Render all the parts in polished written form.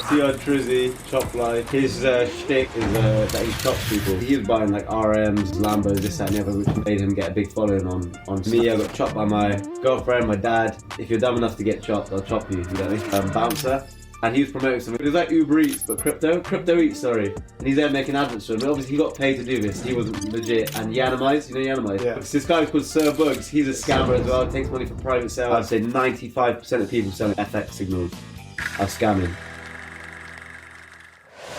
Trizzy, Chop Life. His shtick is that he chops people. He was buying like RMs, Lambos, this, that, and the other, which made him get a big following on me. I got chopped by my girlfriend, my dad. If you're dumb enough to get chopped, I'll chop you. You know what I mean? Bouncer. And he was promoting something. It was like Uber Eats, but Crypto Eats, sorry. And he's there making adverts for him. And obviously, he got paid to do this. He wasn't legit. And Yanamize, you know Yanamize? Yeah. Because this guy called Sir Bugs, he's a scammer as well. Takes money for private sale. I'd say 95% of people selling FX signals are scamming.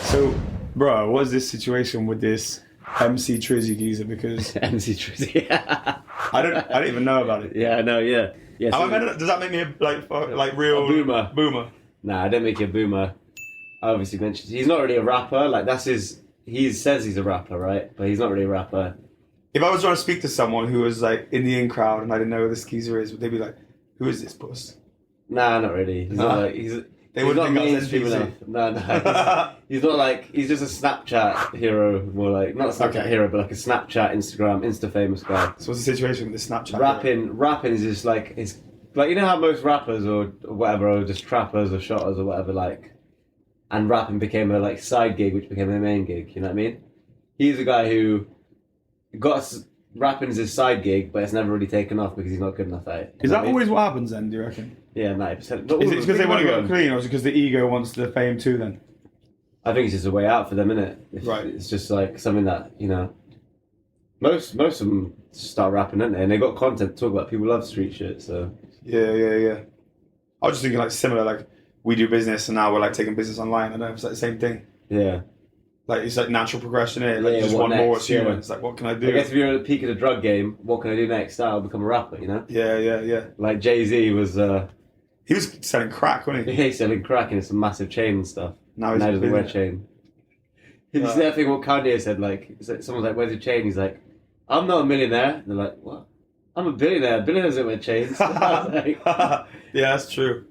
So, bro, what is this situation with this MC Trizzy geezer? Because MC Trizzy. I don't even know about it. Yeah, I know. Yeah. So, does that make me like real a boomer? Nah, I don't make you a boomer. I obviously mentioned he's not really a rapper. Like that's his. He says he's a rapper, right? But he's not really a rapper. If I was trying to speak to someone who was like in the in crowd and I didn't know who this geezer is, would they be like, "Who is this puss?" Nah, not really. He's not like They wouldn't think mainstream enough. No. He's not like he's just a Snapchat hero, more like not a Snapchat hero, but like a Snapchat, Instagram, Insta famous guy. So what's the situation with the Snapchat? Rapping is just like it's like you know how most rappers or whatever, or just trappers or shotters or whatever, like, and rapping became a like side gig, which became a main gig. You know what I mean? He's a guy who rapping is his side gig, but it's never really taken off because he's not good enough at it. Is that always what happens then? Do you reckon? Yeah, 90%. Is it because they want to go clean, or is it because the ego wants the fame too? Then I think it's just a way out for them, innit? Right. It's just like something that most of them start rapping, don't they? And they got content to talk about. People love street shit, so. Yeah. I was just thinking like similar, like we do business and now we're like taking business online. I don't know if it's like the same thing. Yeah. Like it's like natural progression here. Like you just what want next? more achievements. Like what can I do? I guess if you're at the peak of the drug game, what can I do next? I'll become a rapper, you know? Yeah. Like Jay-Z was... he was selling crack, wasn't he? Yeah, he's selling crack and it's a massive chain and stuff. Now he doesn't wear a chain. You see that thing what Kanye said, like someone's like, where's your chain? He's like, I'm not a millionaire. And they're like, what? I'm a billionaire. Billionaires don't wear chains. Yeah, that's true.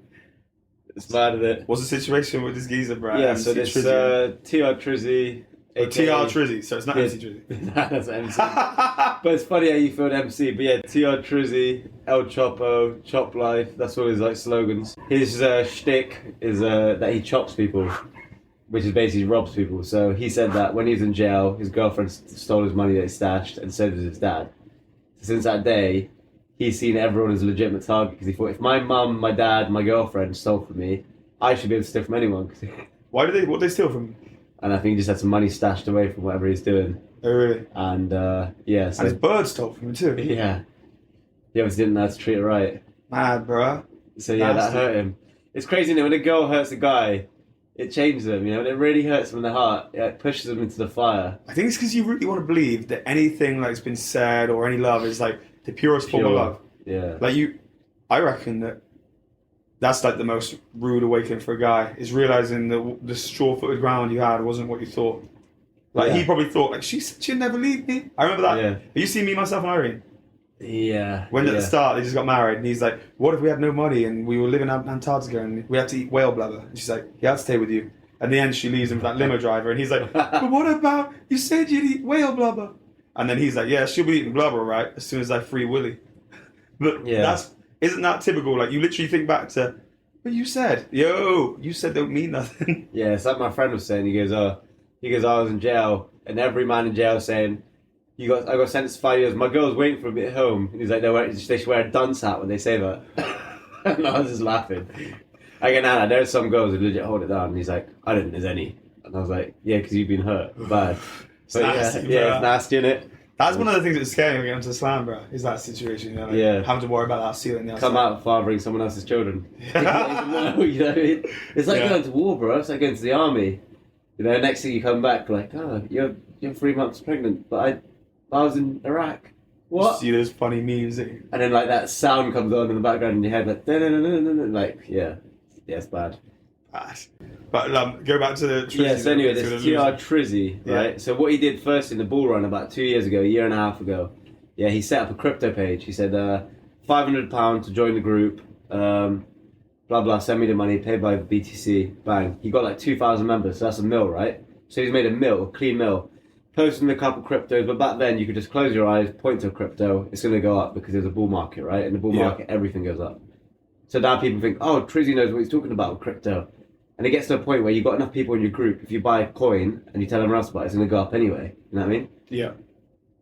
It's mad, isn't it? What's the situation with this geezer, bro? Yeah, so this Trizzy. TR Trizzy, so it's not MC Trizzy. Nah, that's MC. But it's funny how you feel MC. But yeah, TR Trizzy, El Chopo, Chop Life, that's all his like slogans. His shtick is that he chops people, which is basically robs people. So he said that when he was in jail, his girlfriend stole his money that he stashed and said it was his dad. So since that day, he's seen everyone as a legitimate target because he thought if my mum, my dad, my girlfriend stole from me, I should be able to steal from anyone. What did they steal from him? And I think he just had some money stashed away from whatever he's doing. Oh, really? And, yeah. So, and his bird stole from him, too. Yeah. He obviously didn't know how to treat it right. Mad, bro. So, yeah, that hurt him. It's crazy, when a girl hurts a guy, it changes them, When it really hurts them in the heart, it pushes them into the fire. I think it's because you really want to believe that anything that's been said or any love is, like, the purest form of love. Yeah. Like, I reckon that's like the most rude awakening for a guy, is realizing that the straw-footed ground you had wasn't what you thought. Like he probably thought, like she said she'd never leave me. I remember that. Yeah. You see Me, Myself and Irene? Yeah. When at the start they just got married and he's like, what if we had no money and we were living in Antarctica and we had to eat whale blubber? And she's like, yeah, I'll stay with you. And in the end she leaves him for that limo driver and he's like, but what about, you said you'd eat whale blubber? And then he's like, yeah, she'll be eating blubber, right? As soon as I free Willy. But isn't that typical? Like, you literally think back to, but you said don't mean nothing. Yeah, it's like my friend was saying. He goes, I was in jail, and every man in jail saying, I got sentenced to 5 years. My girl's waiting for me at home. And he's like, they should wear a dunce hat when they say that. And I was just laughing. I go, nah, there's some girls who legit hold it down. And he's like, I don't think there's any. And I was like, yeah, because you've been hurt bad. But nasty, it's nasty, innit? That's one of the things that's scary when we get into Slam, bro, is that situation, having to worry about that ceiling. Come out fathering someone else's children. No, you know what I mean? It's like going to war, bro. It's like going to the army. Next thing you come back, like, oh, you're 3 months pregnant, but I was in Iraq. What? You see those funny memes. And then, like, that sound comes on in the background in your head, like, like, yeah, it's bad. But go back to the Trizzy. Yeah, so anyway, this TR Trizzy, right? Yeah. So what he did first in the bull run about 2 years ago, a year and a half ago, he set up a crypto page. He said, £500 to join the group, blah, blah, send me the money, paid by BTC, bang. He got like 2,000 members, so that's a mil, right? So he's made a clean mil. Posting a couple cryptos, but back then you could just close your eyes, point to a crypto, it's going to go up because there's a bull market, right? In the bull market, everything goes up. So now people think, oh, Trizzy knows what he's talking about with crypto. And it gets to a point where you've got enough people in your group, if you buy a coin and you tell everyone else to buy it, it's going to go up anyway. You know what I mean? Yeah.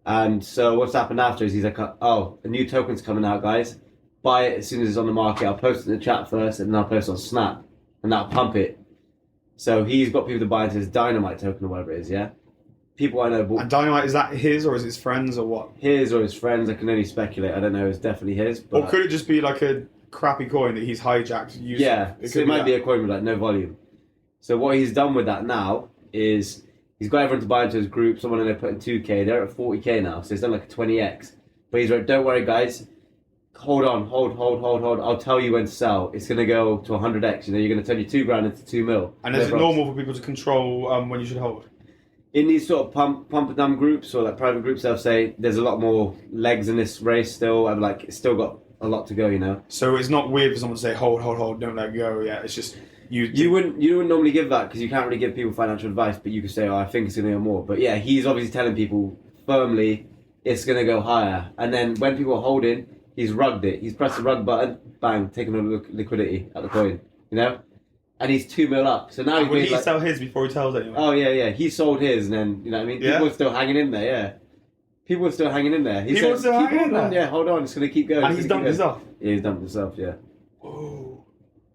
And so what's happened after is he's like, oh, a new token's coming out, guys. Buy it as soon as it's on the market. I'll post it in the chat first, and then I'll post it on Snap, and that'll pump it. So he's got people to buy into his Dynamite token or whatever it is, yeah? People I know bought... And Dynamite, is that his or is it his friends or what? His or his friends, I can only speculate. I don't know, it's definitely his. But... Or could it just be like a crappy coin that he's hijacked? Yeah, so it might be a coin with like no volume. So what he's done with that now is he's got everyone to buy into his group. Someone in there putting 2k. They're at 40k now, so he's done like a 20x. But he's like, don't worry, guys. Hold on, hold. I'll tell you when to sell. It's going to go to 100x. You know, you're going to turn your 2 grand into 2 mil. And is it normal for people to control when you should hold? In these sort of pump and dump groups or like private groups, they'll say there's a lot more legs in this race still. And like, it's still got a lot to go, you know. So it's not weird for someone to say, hold, don't let go. Yeah, it's just... You wouldn't normally give that because you can't really give people financial advice, but you could say, oh, I think it's going to go more. But yeah, he's obviously telling people firmly it's going to go higher. And then when people are holding, he's rugged it. He's pressed the rug button, bang, taking all the liquidity at the coin, you know? And he's 2 mil up. So now would he sell his before he tells anyone? Oh, yeah. He sold his and then, you know what I mean? Yeah? People are still hanging in there, yeah. People are still hanging in there. People are still hanging in there? Yeah, hold on, it's going to keep going. And he's dumped himself? Yeah, he's dumped himself, yeah. Whoa.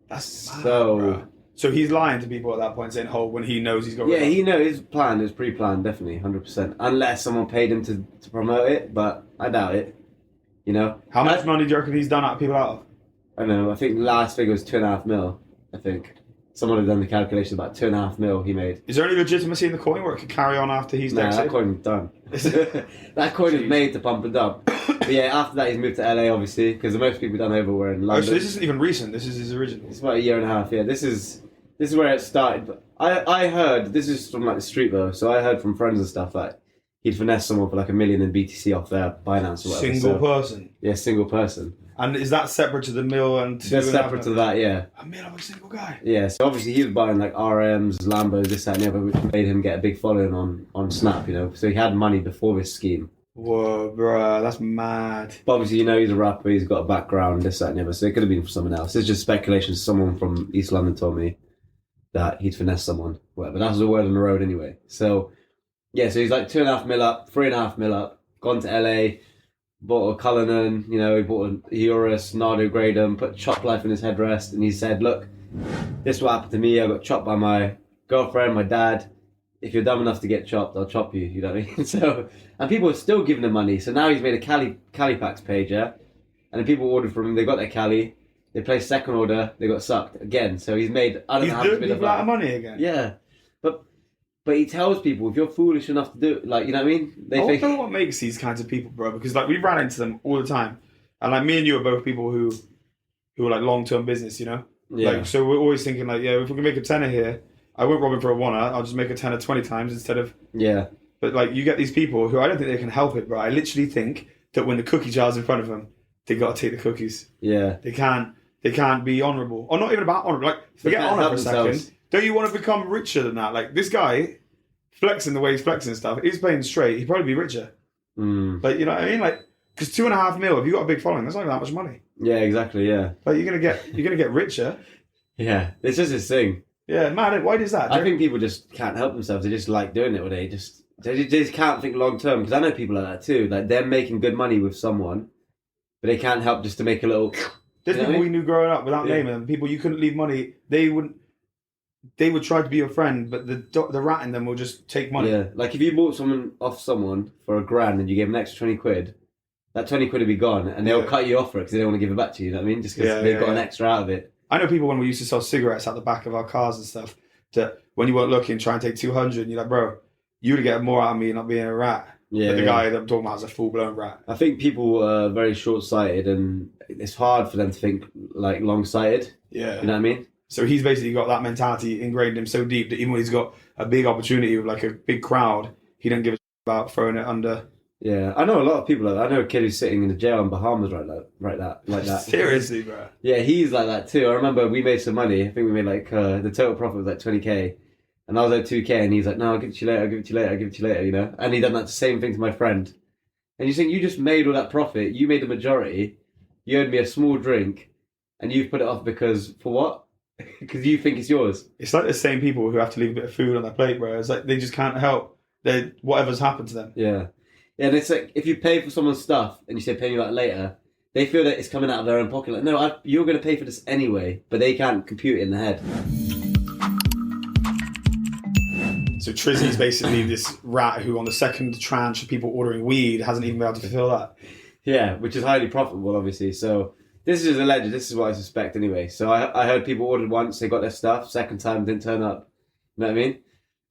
That's mad, so... bro. So he's lying to people at that point, saying hold when he knows he's got... Yeah, he knows his plan is pre-planned, definitely, 100%. Unless someone paid him to promote it, but I doubt it. You know? How much money do you reckon he's done out of people out of? I don't know, I think the last figure was 2.5 mil, I think. Someone had done the calculation, about 2.5 mil he made. Is there any legitimacy in the coin where it could carry on after he's Nah, exited? that coin is done. That coin is made to pump and dump. But yeah, after that he's moved to LA, obviously, because the most people done over were in London. Oh, so this isn't even recent, this is his original. It's about a year and a half, yeah. This is where it started. But I heard, this is from like the street though, so I heard from friends and stuff like he'd finesse someone for like $1 million in BTC off their Binance or whatever. Single person? Yeah, single person. And is that separate to the mill and... That's separate to that, yeah. $1 million of a single guy? Yeah, so obviously he was buying like RMs, Lambos, this, that and the other, which made him get a big following on Snap, you know. So he had money before this scheme. Whoa, bruh, that's mad. But obviously, you know, he's a rapper, he's got a background, this, that and the other, so it could have been for someone else. It's just speculation. Someone from East London told me that he'd finesse someone, whatever. That was the word on the road anyway. So, yeah, so he's like 2.5 mil up, 3.5 mil up, gone to LA, bought a Cullinan, you know, he bought a Eurus, Nardo Gradum, put Chop Life in his headrest, and he said, look, this is what happened to me. I got chopped by my girlfriend, my dad. If you're dumb enough to get chopped, I'll chop you, you know what I mean? So, and people are still giving him money. So now he's made a Cali Packs page, yeah? And then people ordered from him, they got their Cali, they placed second order, they got sucked again. So he's made, I don't know how much He's doing people out of money again? Yeah. But he tells people, if you're foolish enough to do it, like, you know what I mean? I wonder what makes these kinds of people, bro, because like we ran into them all the time. And like me and you are both people who are like long-term business, you know? Yeah. Like, so we're always thinking like, yeah, if we can make a tenner here, I won't rob him for a one. I'll just make a tenner 20 times instead of... Yeah. But like you get these people who I don't think they can help it, bro. I literally think that when the cookie jar's in front of them, they got to take the cookies. Yeah. They can't be honourable. Or not even about honour. Like, forget honour for a second. Don't you want to become richer than that? Like, this guy, flexing the way he's flexing and stuff, he's playing straight, he'd probably be richer. Like, you know what I mean? Like, because 2.5 mil, if you got a big following, that's not even that much money. Yeah, exactly, yeah. Like, you're gonna get richer. Yeah, it's just his thing. Yeah, man, why does that? I think people just can't help themselves. They just like doing it, or they just can't think long term. Because I know people like that too. Like, they're making good money with someone, but they can't help just to make a little... There's people we knew growing up without naming them. People you couldn't leave money. They would try to be your friend, but the rat in them will just take money. Yeah, like if you bought someone off someone for $1,000 and you gave them an extra 20 quid, that 20 quid would be gone, and they'll cut you off for it because they don't want to give it back to you. You know what I mean? Just because they've got an extra out of it. I know people when we used to sell cigarettes at the back of our cars and stuff, that when you weren't looking, try and take 200, and you're like, bro, you would get more out of me not being a rat. Yeah, but the guy that I'm talking about is a full-blown rat. I think people are very short-sighted, and it's hard for them to think like long-sighted. Yeah. You know what I mean? So he's basically got that mentality ingrained in him so deep that even when he's got a big opportunity with like a big crowd, he don't give a about throwing it under. Yeah, I know a lot of people like that. I know a kid who's sitting in the jail in Bahamas like that. Seriously, bro. Yeah, he's like that too. I remember we made some money. I think we made like, the total profit was like 20k. And I was like 2k, and he's like, no, I'll give it to you later, I'll give it to you later, I'll give it to you later, you know? And he done that same thing to my friend. And you think, you just made all that profit, you made the majority, you owed me a small drink, and you've put it off because, for what? Because you think it's yours. It's like the same people who have to leave a bit of food on their plate, bro. It's like they just can't help. Whatever's happened to them. Yeah. Yeah, and it's like, if you pay for someone's stuff and you say pay me back later, they feel that it's coming out of their own pocket. Like, no, you're going to pay for this anyway, but they can't compute it in their head. So Trizzy's basically this rat who on the second tranche of people ordering weed hasn't even been able to fulfill that. Yeah, which is highly profitable, obviously. So this is alleged. This is what I suspect anyway. So I heard people ordered once, they got their stuff. Second time, didn't turn up. You know what I mean?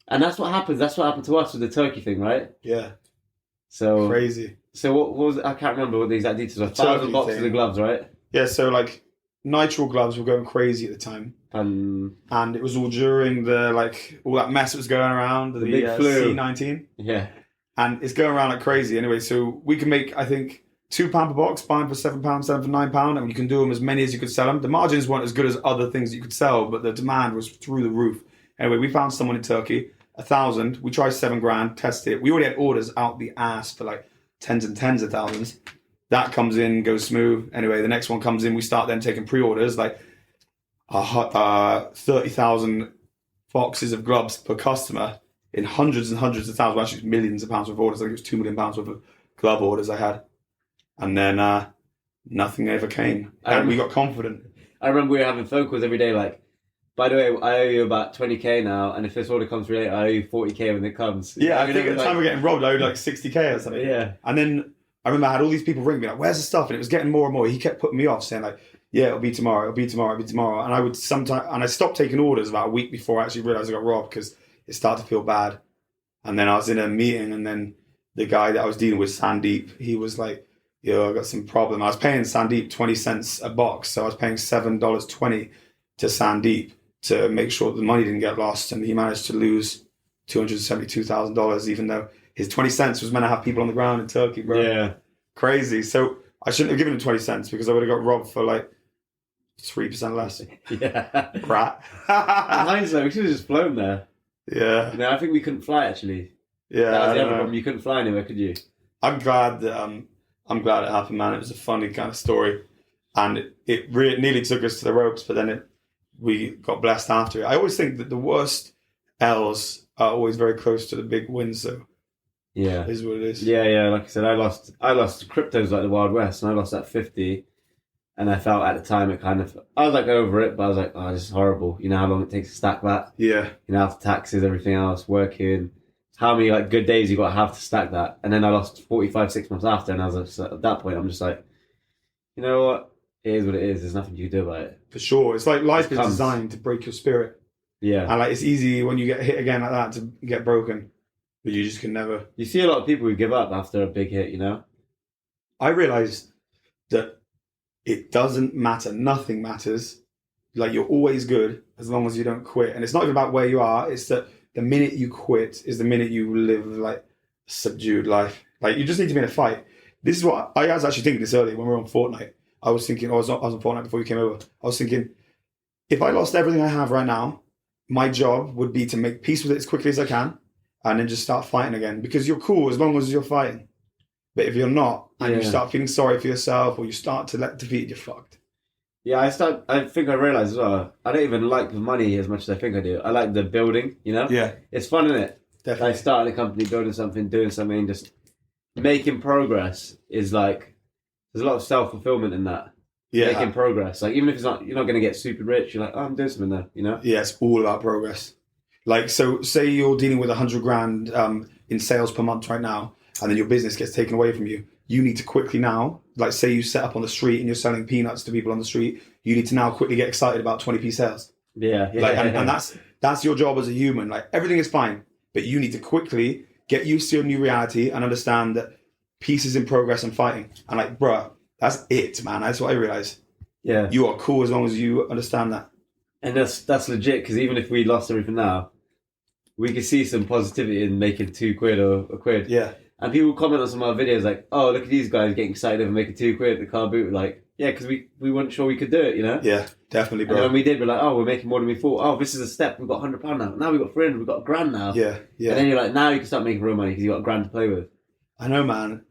And that's what happens. That's what happened to us with the turkey thing, right? Yeah. So Crazy. So what was it? I can't remember what the exact details were. 1,000 turkey boxes thing. of gloves, right? Yeah, so like nitrile gloves were going crazy at the time. And it was all during all that mess that was going around, the big flu. C19. Yeah. And it's going around like crazy. Anyway, so we can make, I think, £2 per box, buy them for £7, sell them for £9, and you can do them as many as you could sell them. The margins weren't as good as other things that you could sell, but the demand was through the roof. Anyway, we found someone in Turkey, 1,000. We tried £7,000, tested it. We already had orders out the ass for like tens and tens of thousands. That comes in, goes smooth. Anyway, the next one comes in. We start then taking pre-orders, like 30,000 boxes of gloves per customer in hundreds and hundreds of thousands, well, actually millions of pounds worth of orders. I think it was £2 million worth of glove orders I had. And then nothing ever came. And we got confident. I remember we were having phone calls every day like, by the way, I owe you about 20k now, and if this order comes through later, I owe you 40k when it comes. Yeah, I think at the time we're getting robbed, I owed like 60k or something. Yeah. And then I remember I had all these people ring me like, where's the stuff? And it was getting more and more. He kept putting me off, saying like, yeah, it'll be tomorrow, it'll be tomorrow, it'll be tomorrow. And I would sometimes, and I stopped taking orders about a week before I actually realised I got robbed because it started to feel bad. And then I was in a meeting, and then the guy that I was dealing with, Sandeep, he was like, yo, I got some problem. I was paying Sandeep 20 cents a box, so I was paying $7.20 to Sandeep to make sure the money didn't get lost, and he managed to lose $272,000, even though his 20 cents was meant to have people on the ground in Turkey, bro. Yeah. Crazy. So I shouldn't have given him 20 cents because I would have got robbed for like 3% less. Yeah. Rat. In hindsight, we should have just flown there. Yeah. No, I think we couldn't fly actually. Yeah. That was the other problem. You couldn't fly anywhere, could you? I'm glad it happened, man. It was a funny kind of story, and it really nearly took us to the ropes, but then we got blessed after it. I always think that the worst L's are always very close to the big wins, though. Yeah, It is what it is. yeah. Like I said, I lost cryptos like the Wild West, and I lost that 50, and I felt at the time I was like over it, but I was like, oh, this is horrible. You know how long it takes to stack that. Yeah. You know, after taxes, everything else, working. How many like good days you got to have to stack that? And then I lost 45 6 months after, and I was like, at that point, I'm just like, you know what? It is what it is. There's nothing you can do about it. For sure. It's like life is designed to break your spirit. Yeah. And like it's easy when you get hit again like that to get broken. But you just can never. You see a lot of people who give up after a big hit, you know? I realised that it doesn't matter. Nothing matters. Like you're always good as long as you don't quit. And it's not even about where you are. It's that the minute you quit is the minute you live like a subdued life. Like you just need to be in a fight. This is what I was actually thinking this earlier when we were on Fortnite. I was thinking, I was on Fortnite before you came over. I was thinking, if I lost everything I have right now, my job would be to make peace with it as quickly as I can and then just start fighting again. Because you're cool as long as you're fighting. But if you're not, and you start feeling sorry for yourself or you start to let defeat, you're fucked. Yeah, I think I realised as well, I don't even like the money as much as I think I do. I like the building, you know? Yeah. It's fun, isn't it? Definitely. Like starting a company, building something, doing something, just making progress is like, there's a lot of self-fulfillment in that. Yeah. Making progress. Like, even if you're not going to get super rich, you're like, oh, I'm doing something there, you know? Yeah, it's all about progress. Like, so say you're dealing with 100 grand in sales per month right now, and then your business gets taken away from you. You need to quickly now, like say you set up on the street and you're selling peanuts to people on the street, you need to now quickly get excited about 20p sales. And that's your job as a human. Like everything is fine, but you need to quickly get used to your new reality and understand that peace is in progress and fighting. And like, bruh, that's it, man. That's what I realize. Yeah. You are cool as long as you understand that. And that's legit, because even if we lost everything now, we could see some positivity in making £2 or a quid. Yeah. And people comment on some of our videos like, oh, look at these guys getting excited over making £2 at the car boot. Like, yeah, because we weren't sure we could do it, you know? Yeah, definitely, bro. And when we did, we're like, oh, we're making more than we thought. Oh, this is a step. We've got £100 now. Now we've got £300. We've got £1,000 now. Yeah. And then you're like, now you can start making real money because you've got £1,000 to play with. I know, man.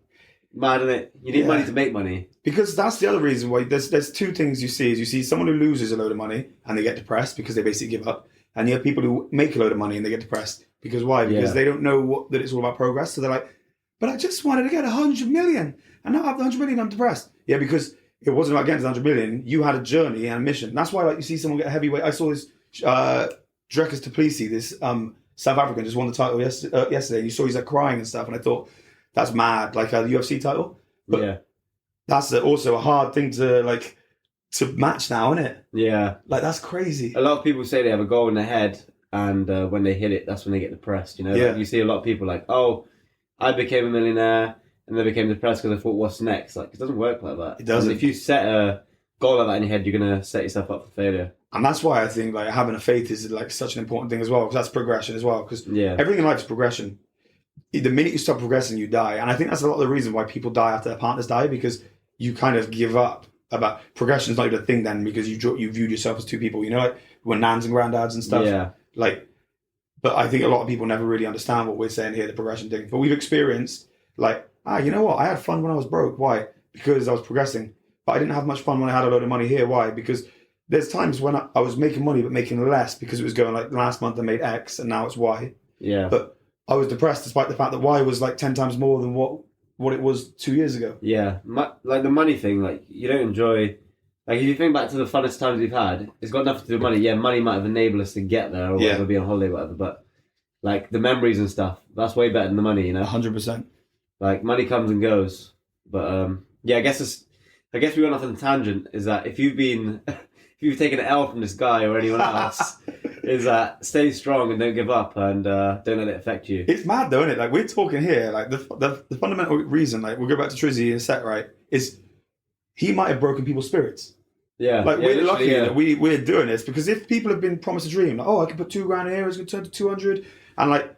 Mad, isn't it? You need Yeah. money to make money. Because that's the other reason why there's two things you see. Is you see someone who loses a load of money and they get depressed because they basically give up. And you have people who make a load of money and they get depressed. Because why? Because they don't know that it's all about progress. So they're like, but I just wanted to get 100 million. And now I have the 100 million, I'm depressed. Yeah, because it wasn't about getting to 100 million. You had a journey and a mission. That's why, like, you see someone get a heavyweight. I saw this Drekas Duplessis, this South African, just won the title yesterday. And you saw he's like crying and stuff. And I thought, that's mad, like a UFC title. But yeah. That's also a hard thing to match now, isn't it? Yeah. Like, that's crazy. A lot of people say they have a goal in their head, and when they hit it, that's when they get depressed. You know, Yeah. Like, you see a lot of people like, oh, I became a millionaire, and they became depressed because I thought, what's next? Like, it doesn't work like that. It doesn't. And if you set a goal like that in your head, you're gonna set yourself up for failure. And that's why I think like having a faith is like such an important thing as well, because that's progression as well. Because everything in life is progression. The minute you stop progressing, you die. And I think that's a lot of the reason why people die after their partners die, because you kind of give up about progression is not even a thing then, because you viewed yourself as two people, you know, like when nans and granddads and stuff. Yeah. Like, but I think a lot of people never really understand what we're saying here, the progression thing. But we've experienced like, you know what? I had fun when I was broke. Why? Because I was progressing. But I didn't have much fun when I had a load of money here. Why? Because there's times when I was making money but making less, because it was going like last month I made X and now it's Y. Yeah. But I was depressed despite the fact that Y was like 10 times more than what it was 2 years ago. Yeah. Like the money thing, like you don't enjoy. Like if you think back to the funnest times we've had, it's got nothing to do with money. Yeah, money might have enabled us to get there or whatever, be on holiday, whatever. But like the memories and stuff, that's way better than the money, you know. 100%. Like money comes and goes, but yeah, I guess we went off on a tangent. Is that if you've taken an L from this guy or anyone else, is that stay strong and don't give up and don't let it affect you. It's mad though, isn't it? Like we're talking here, like the fundamental reason, like we'll go back to Trizzy in a sec, right? Is he might have broken people's spirits. Yeah, like we're lucky that yeah. we're doing this, because if people have been promised a dream, like, oh, I can put $2,000 here, it's going to turn to 200, and like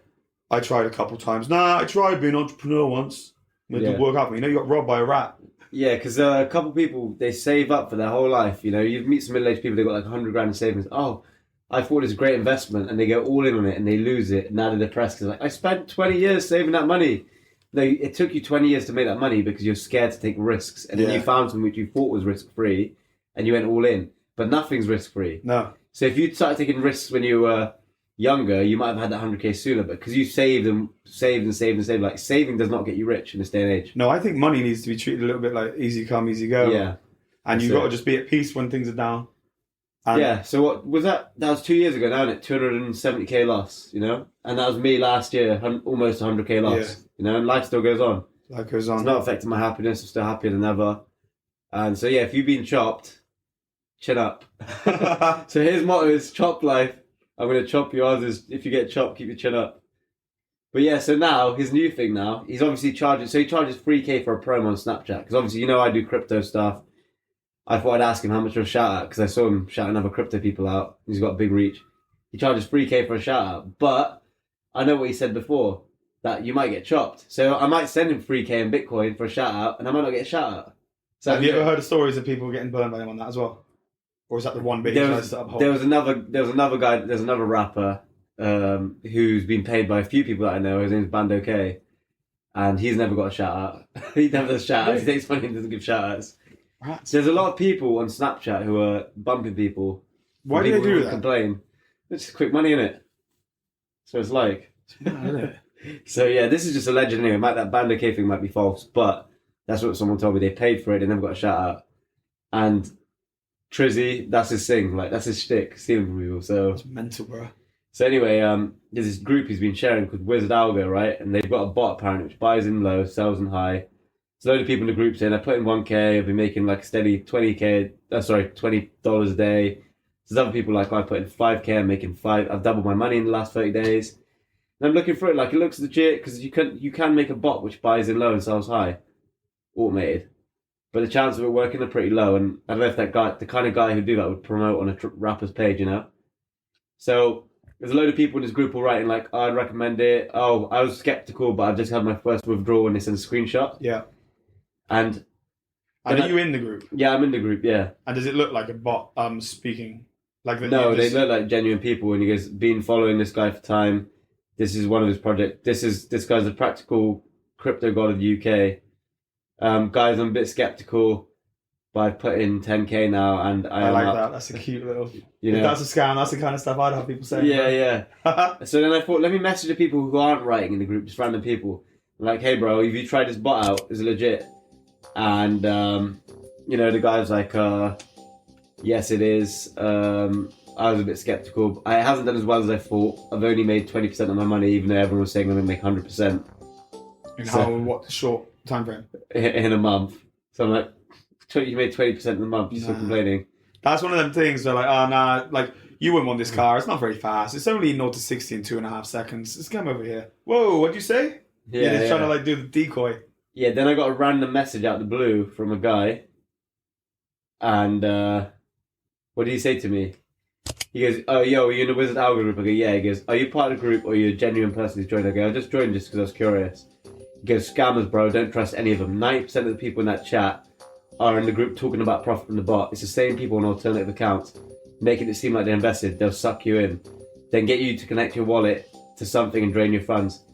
I tried a couple times. I tried being an entrepreneur once. It didn't work out for me. You know, you got robbed by a rat. Yeah, because a couple people, they save up for their whole life. You know, you meet some middle-aged people, they've got like 100 grand in savings. Oh, I thought it was a great investment, and they go all in on it and they lose it. And now they're depressed because like, I spent 20 years saving that money. It took you 20 years to make that money because you're scared to take risks. And then you found something which you thought was risk-free and you went all in. But nothing's risk-free. No. So if you started taking risks when you were younger, you might have had that 100k sooner, but because you saved, like saving does not get you rich in this day and age. No, I think money needs to be treated a little bit like easy come, easy go. Yeah. And you've got to just be at peace when things are down. And yeah, so what was that? That was 2 years ago now, isn't it? 270k loss, you know? And that was me last year, almost 100k loss, you know? And life still goes on. Life goes on. It's not affecting my happiness, I'm still happier than ever. And so yeah, if you've been chopped, chin up. So his motto is chop life. I'm going to chop you. Ours is if you get chopped, keep your chin up. But yeah, so now, his new thing now, he's obviously charging, so he charges 3k for a promo on Snapchat. Because obviously, you know, I do crypto stuff. I thought I'd ask him how much for a shout out, because I saw him shouting other crypto people out. He's got a big reach. He charges 3k for a shout out. But I know what he said before, that you might get chopped. So I might send him 3k in Bitcoin for a shout out, and I might not get a shout out. So have you ever heard of stories of people getting burned by him on that as well? Or is that the one bit he tries to uphold? There was another guy, there's another rapper who's been paid by a few people that I know. His name's Bando K. And he's never got a shout out. He never does shout outs. He takes money and doesn't give shout outs. Right. There's a lot of people on Snapchat who are bumping people. Why do they do that? Complain. It's just quick money, innit? So it's like. So yeah, this is just a legend anyway. That Bando K thing might be false, but that's what someone told me. They paid for it, they never got a shout out. And Trizzy, that's his thing. Like, that's his shtick, stealing from people. So it's mental, bro. So anyway, there's this group he's been sharing called Wizard Algo, right? And they've got a bot apparently which buys in low, sells in high. There's a load of people in the group saying I put in 1k, I've been making like a steady $20 a day. There's other people like I put in 5k, I'm making I've doubled my money in the last 30 days. And I'm looking for it, like it looks legit because you can make a bot which buys in low and sells high, automated. But the chances of it working are pretty low, and I don't know if that guy, the kind of guy who'd do that, would promote on a rapper's page, you know? So there's a load of people in this group all writing like, I'd recommend it. Oh, I was skeptical, but I've just had my first withdrawal, and they send a screenshot. Yeah. And are you in the group? Yeah, I'm in the group, yeah. And does it look like a bot speaking? Like that? No, they look like genuine people, and he goes, been following this guy for time. This is one of his projects. This guy's the practical crypto god of the UK. Guys, I'm a bit skeptical, but I've put in 10k now, and I I am like up. that. That's a cute little. You If know, that's a scam, that's the kind of stuff I'd have people saying. yeah. So then I thought, let me message the people who aren't writing in the group, just random people. Like, hey, bro, have you tried this bot out? Is it legit? And the guy's like, yes, it is. I was a bit skeptical. It hasn't done as well as I thought. I've only made 20% of my money, even though everyone was saying I'm going to make 100% What short time frame? in a month. So I'm like, you made 20% in a month. You're still complaining. That's one of them things where like, oh nah, like you wouldn't want this car. It's not very fast. It's only 0 to 60 in 2.5 seconds. Let's come over here. Whoa, what'd you say? You're just trying to like do the decoy. Yeah, then I got a random message out of the blue from a guy. And what did he say to me? He goes, oh, yo, are you in the Wizard Algo group? I go, yeah. He goes, are you part of the group or are you a genuine person who's joined? I go, I just joined just because I was curious. He goes, scammers, bro, don't trust any of them. 90% of the people in that chat are in the group talking about profit from the bot. It's the same people on alternative accounts, making it seem like they're invested. They'll suck you in, then get you to connect your wallet to something and drain your funds.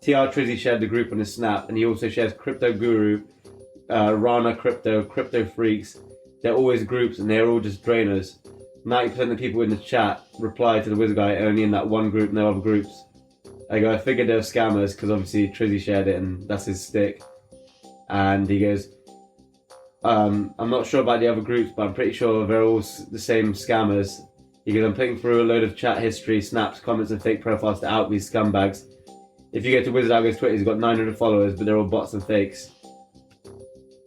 TR Trizzy shared the group on his Snap, and he also shares Crypto Guru, Rana Crypto, Crypto Freaks. They're always groups, and they're all just drainers. 90% of the people in the chat reply to the Wizard guy only in that one group, no other groups. I go, I figured they were scammers because obviously Trizzy shared it and that's his stick. And he goes, I'm not sure about the other groups, but I'm pretty sure they're all the same scammers. He goes, I'm putting through a load of chat history, snaps, comments, and fake profiles to out these scumbags. If you go to Wizard Algo's Twitter, he's got 900 followers, but they're all bots and fakes.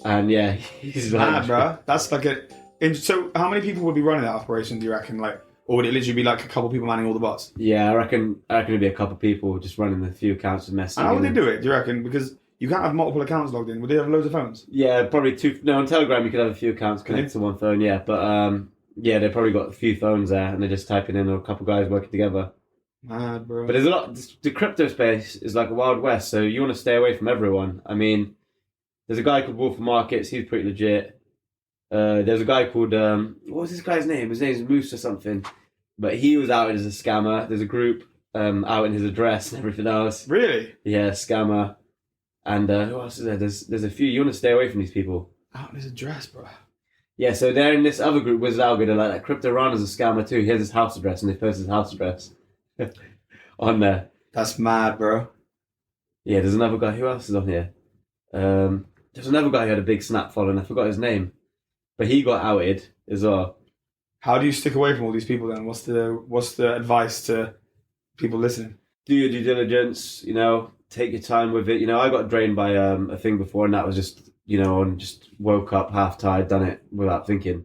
And yeah, he's like, bro. That's like so how many people would be running that operation, do you reckon? Like, or would it literally be like a couple people manning all the bots? Yeah, I reckon it'd be a couple people just running a few accounts and messaging. And how would they do it, do you reckon? Because you can't have multiple accounts logged in. Would they have loads of phones? Yeah, probably two. No, on Telegram you could have a few accounts connected to one phone, yeah. But yeah, they've probably got a few phones there and they're just typing in a couple guys working together. Mad, bro. But there's a lot. The crypto space is like a Wild West, so you want to stay away from everyone. I mean, there's a guy called Wolf of Markets. He's pretty legit. There's a guy called what was this guy's name? His name's Moose or something. But he was outed as a scammer. There's a group out in his address and everything else. Really? Yeah, scammer. And who else is there? There's a few. You want to stay away from these people. Out in his address, bro. Yeah, so they're in this other group, Wizard Algo. They're like that. Crypto Rana's a scammer too. Here's his house address, and they post his house address on there. That's mad, bro. Yeah, there's another guy. Who else is on here? There's another guy who had a big Snap following. I forgot his name, but he got outed as well. How do you stick away from all these people then? What's the advice to people listening? Do your due diligence. Take your time with it. I got drained by a thing before, and that was just and just woke up half tired, done it without thinking.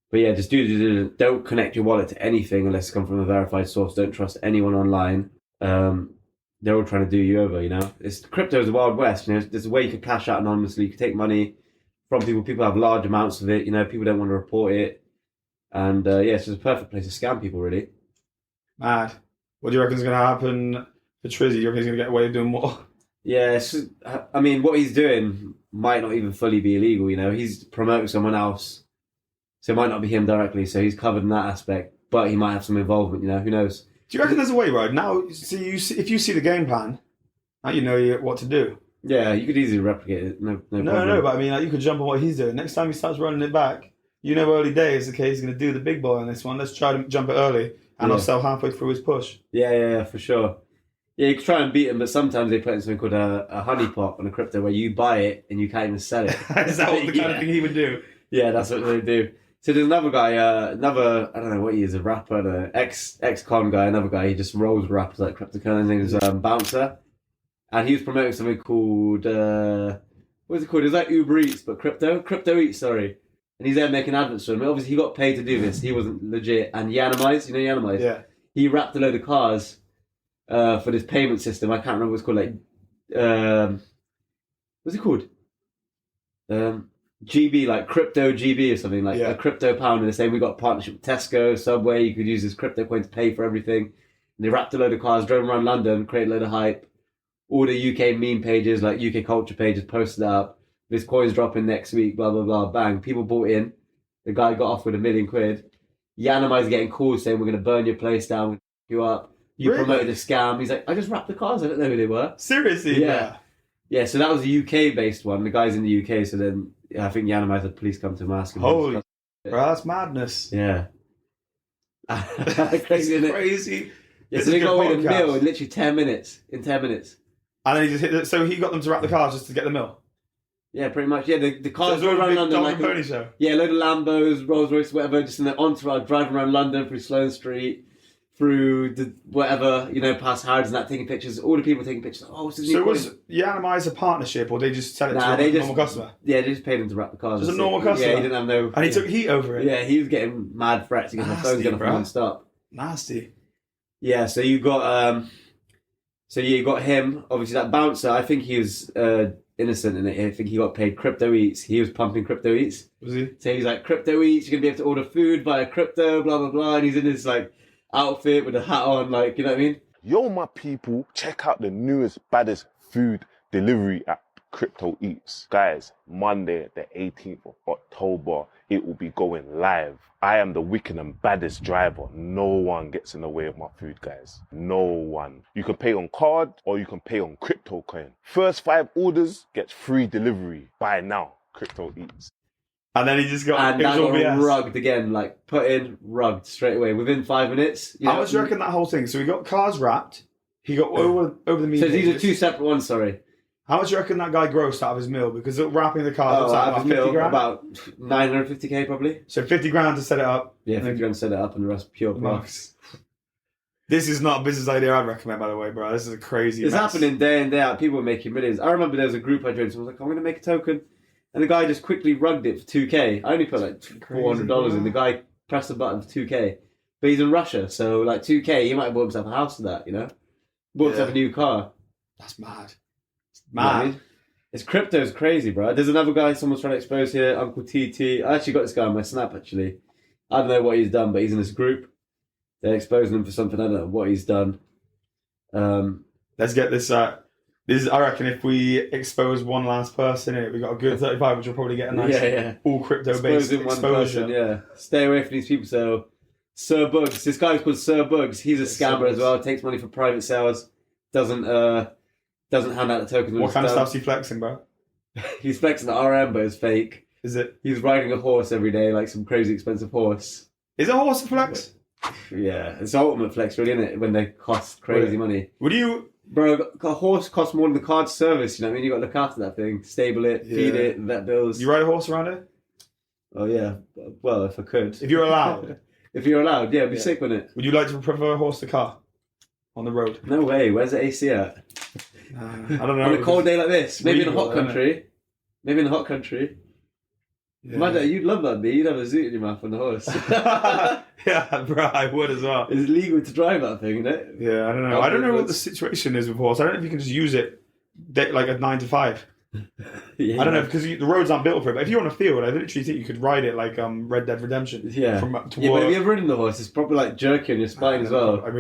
But yeah, just do due diligence. Don't connect your wallet to anything unless it's come from a verified source. Don't trust anyone online. They're all trying to do you over. Crypto is the Wild West. There's a way you can cash out anonymously. You can take money from people. People have large amounts of it. People don't want to report it. And it's just a perfect place to scam people, really. Mad. What do you reckon is going to happen for Trizzy? You reckon he's going to get away with doing more? Yeah, I mean, what he's doing might not even fully be illegal, He's promoting someone else. So it might not be him directly, so he's covered in that aspect. But he might have some involvement, Who knows? Do you reckon there's a way, right? Now, if you see the game plan, now you know what to do. Yeah, you could easily replicate it. No problem. No, but I mean, you could jump on what he's doing. Next time he starts running it back, early days, okay, he's going to do the big boy on this one. Let's try to jump it early, and I'll sell halfway through his push. Yeah, for sure. Yeah, you can try and beat him, but sometimes they put in something called a honeypot on a crypto where you buy it and you can't even sell it. Is that what the kind of thing he would do? Yeah, that's what they do. So there's another guy, I don't know what he is, a rapper, an ex-con guy, another guy, he just rolls rappers like cryptocurrency. His name is Bouncer. And he was promoting something called, what's it called? It was like Uber Eats, but Crypto Eats, sorry. And he's there making adverts for him. Obviously, he got paid to do this. He wasn't legit. And Yanamize, Yanamize? Yeah. He wrapped a load of cars for this payment system. I can't remember what it's called. What's it called? GB, like crypto GB or something, like a crypto pound. And they're saying we got a partnership with Tesco, Subway. You could use this crypto coin to pay for everything. And they wrapped a load of cars, drove around London, created a load of hype. All the UK meme pages, like UK culture pages, posted up. This coin's dropping next week, blah, blah, blah, bang. People bought in. The guy got off with £1 million. Yanamize getting calls saying we're going to burn your place down, we'll you up. You promoted a scam. He's like, I just wrapped the cars. I don't know who they were. Seriously? Yeah. Yeah, so that was a UK-based one. The guy's in the UK, so then I think Yanamite had police come to him asking. Holy, bro, that's madness. Yeah. That's Crazy, isn't it? crazy. Yeah, This so is they a good got away with a podcast. meal in literally 10 minutes. In 10 minutes. And then he just hit it. So he got them to wrap the cars just to get the mill. Yeah, pretty much. Yeah, the So cars it's go all a around big London dog like and pony show. yeah, a load of Lambos, Rolls Royce, whatever, just in the entourage driving around London through Sloane Street, through the whatever, past Harrods and that, taking pictures. All the people taking pictures. Oh, what's this new So coin? was Yanamize a partnership, or they just sell it Nah, to they a just- normal customer? Yeah, they just paid him to wrap the cars. Just a That's normal it. customer? Yeah, he didn't have no. And he took heat over it. Yeah, he was getting mad threats because my phone's Nasty, going off bro. non-stop. Nasty. Yeah, so you got you got him. Obviously, that bouncer. I think he was innocent in it. I think he got paid crypto eats. He was pumping crypto eats. Was he? So he's like, crypto eats. You're gonna be able to order food via crypto. Blah blah blah. And he's in his like outfit with a hat on. Like, you know what I mean? Yo, my people, check out the newest, baddest food delivery app, Crypto Eats. Guys, Monday, the 18th of October, it will be going live. I am the wicked and baddest driver. No one gets in the way of my food, guys. No one. You can pay on card or you can pay on crypto coin. First 5 orders gets free delivery. Buy now, Crypto Eats. And then he just got. And It was that all got BS. rugged again. Like put in, rugged straight away within 5 minutes. How much do you reckon that whole thing? So he got cars wrapped. He got over the So media. these are 2 separate ones. Sorry. How much do you reckon that guy grossed out of his meal? Because wrapping the cars was out about of his 50 meal, grand. about 950k probably. So 50 grand to set it up. Yeah, And then 50 grand set it up, and the rest pure profit. Nice. This is not a business idea I'd recommend, by the way, bro. This is a crazy. It's mess. happening day in day out. People are making millions. I remember there was a group I joined. So I was like, I'm going to make a token, and the guy just quickly rugged it for 2k. I only put like $400 in. The guy pressed the button for 2k, but he's in Russia, so like 2k, he might have bought himself a house for that. Bought himself a new car. That's mad. It's You know what I mad. mean? It's crypto's crazy, bro. There's another guy someone's trying to expose here, Uncle TT. I actually got this guy on my Snap, actually. I don't know what he's done, but he's in this group. They're exposing him for something. I don't know what he's done. Let's get this. This I reckon if we expose one last person, we got a good 35, which will probably get a nice all crypto based Exposing one exposure. person, yeah. Stay away from these people. So, Sir Bugs. This guy's called Sir Bugs. He's a Sir scammer Bugs. as well. Takes money for private sales. Doesn't hand out the tokens. when What it's kind of done. stuff's he flexing, bro? He's flexing the RM, but it's fake. Is it? He's riding a horse every day, like some crazy expensive horse. Is it a horse flex? Yeah, it's the ultimate flex, really, isn't it? When they cost crazy money. Would you? Bro, a horse costs more than the card service, you know what I mean? You got to look after that thing, stable it, feed Yeah. it, vet bills. You ride a horse around it? Oh, yeah. Well, if I could. If you're allowed. If you're allowed, yeah, it'd be Yeah. sick, wouldn't it? Would you like to prefer a horse to car on the road? No way. Where's the AC at? I don't know. On a cold day like this. Maybe in a regal, hot isn't country. Maybe in a hot country. Yeah. Imagine, you'd love that, B. You'd have a zoot in your mouth on the horse. Yeah, bro, I would as well. It's legal to drive that thing, isn't it? Yeah, I don't know. I don't know what the situation is with horse. I don't know if you can just use it like a 9 to 5. Yeah. I don't know because the roads aren't built for it. But if you're on a field, I literally think you could ride it like Red Dead Redemption. Yeah. From up to Yeah, but work. have you ever ridden the horse? It's probably like jerky on your spine as well. I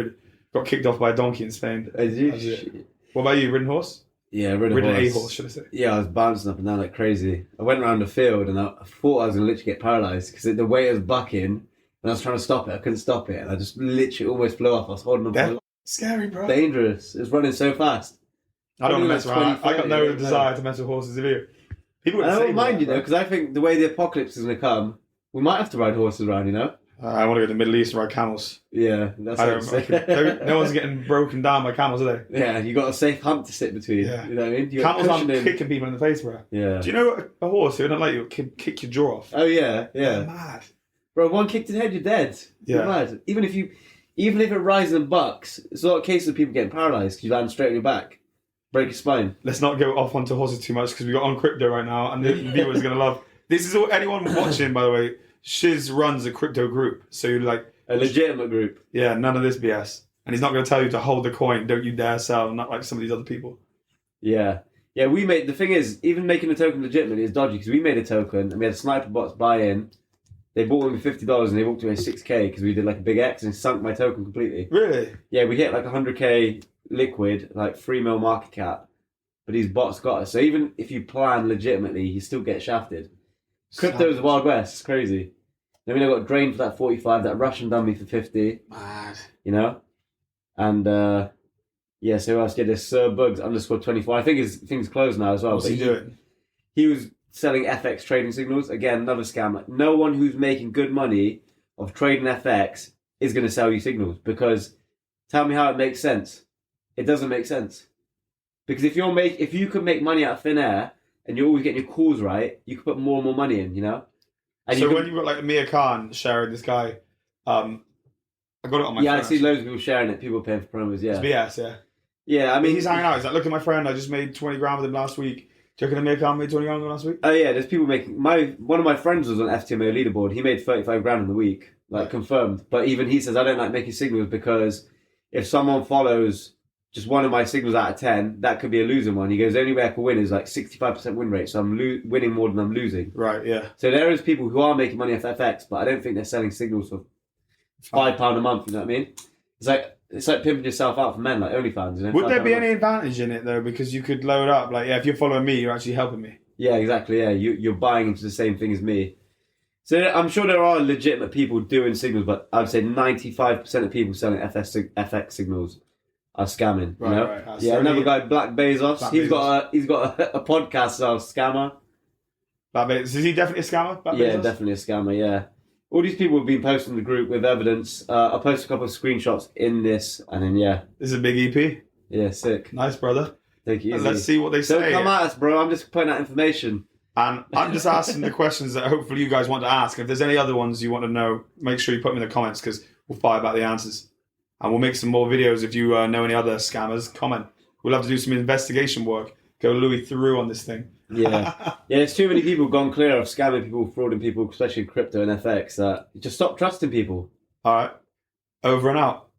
got kicked off by a donkey in Spain. Is you? That's it. What about you? Ridden horse? Yeah, ridden Ridden horse. a horse, should I say? Yeah, I was bouncing up and down like crazy. I went around the field and I thought I was going to literally get paralysed because the weight was bucking and I was trying to stop it. I couldn't stop it and I just literally almost flew off. I was holding on for That's scary, bro. dangerous. It was running so fast. I don't want to mess Probably around. like I got 20, no 30, desire to mess with horses. If you, people I would say don't mind, that, bro. because I think the way the apocalypse is going to come, we might have to ride horses around, I want to go to the Middle East and ride camels. Yeah, that's I what I'm don't, saying. no one's getting broken down by camels, are they? Yeah, you got a safe hump to sit between. Yeah. You know what I mean? You got Camels aren't cushioning. kicking people in the face, bro. Yeah. Do you know a horse who don't like you can kick your jaw off? Oh yeah, yeah. Mad. Bro, one kick to the head, you're dead. Yeah. You're mad. Even if it rises and bucks, it's a lot of cases of people getting paralysed because you land straight on your back, break your spine. Let's not go off onto horses too much because we got on crypto right now, and the viewers are gonna love. This is all anyone watching, by the way. Shiz runs a crypto group, so you're like A legitimate group. yeah, none of this BS. And he's not going to tell you to hold the coin. Don't you dare sell. Not like some of these other people. Yeah. Yeah, the thing is, even making the token legitimate is dodgy because we made a token and we had sniper bots buy in. They bought them for $50 and they walked away 6k because we did like a big X and sunk my token completely. Really? Yeah, we hit like 100k liquid, like 3 mil market cap, but these bots got us. So even if you plan legitimately, you still get shafted. Crypto is the Wild West. It's crazy. I mean, I got drained for that 45. That Russian done me for 50. Mad. You know, and Yeah, so who else? Yeah, there's Sir Bugs _24. I think his thing's closed now as well. What's but he doing? He was selling FX trading signals. Again, another scam. No one who's making good money of trading FX is going to sell you signals, because tell me how it makes sense. It doesn't make sense. Because if you can make money out of thin air and you're always getting your calls right, you can put more and more money in, you know? And So when you've got like Amir Khan sharing this guy, I got it on my phone. I see loads of people sharing it, people paying for promos, yeah. It's BS, yeah. Yeah, I mean... He's hanging out. He's like, look at my friend, I just made 20 grand with him last week. Do you reckon Amir Khan made 20 grand last week? Oh yeah, there's people making... One of my friends was on FTMO leaderboard. He made 35 grand in the week, like confirmed. But even he says, I don't like making signals because if someone follows just one of my signals out of 10, that could be a losing one. He goes, the only way I can win is like 65% win rate, so I'm winning more than I'm losing. Right, yeah. So there is people who are making money off FX, but I don't think they're selling signals for £5 a month, you know what I mean? It's like pimping yourself out for men, like OnlyFans. You know? Would there be any advantage in it though? Because you could load up, like, yeah, if you're following me, you're actually helping me. Yeah, exactly. Yeah, you're buying into the same thing as me. So I'm sure there are legitimate people doing signals, but I'd say 95% of people selling FX signals are scamming. Right, you know? right. Yeah, another guy, Black Bezos. He's Bezos. got a podcast called Scammer. Black Bezos. Is he definitely a scammer? Black Yeah, Bezos? definitely a scammer. Yeah. All these people have been posting in the group with evidence. I'll post a couple of screenshots in this, and then This is a big EP. yeah, sick. Nice, brother. Take it easy. Let's see what they say. Don't come at us, bro. I'm just putting out information. And I'm just asking the questions that hopefully you guys want to ask. If there's any other ones you want to know, make sure you put them in the comments because we'll fire back the answers. And we'll make some more videos if you know any other scammers. Comment. We'll have to do some investigation work. Go Louis through on this thing. Yeah. Yeah, there's too many people gone clear of scamming people, frauding people, especially in crypto and FX. Just stop trusting people. All right. Over and out.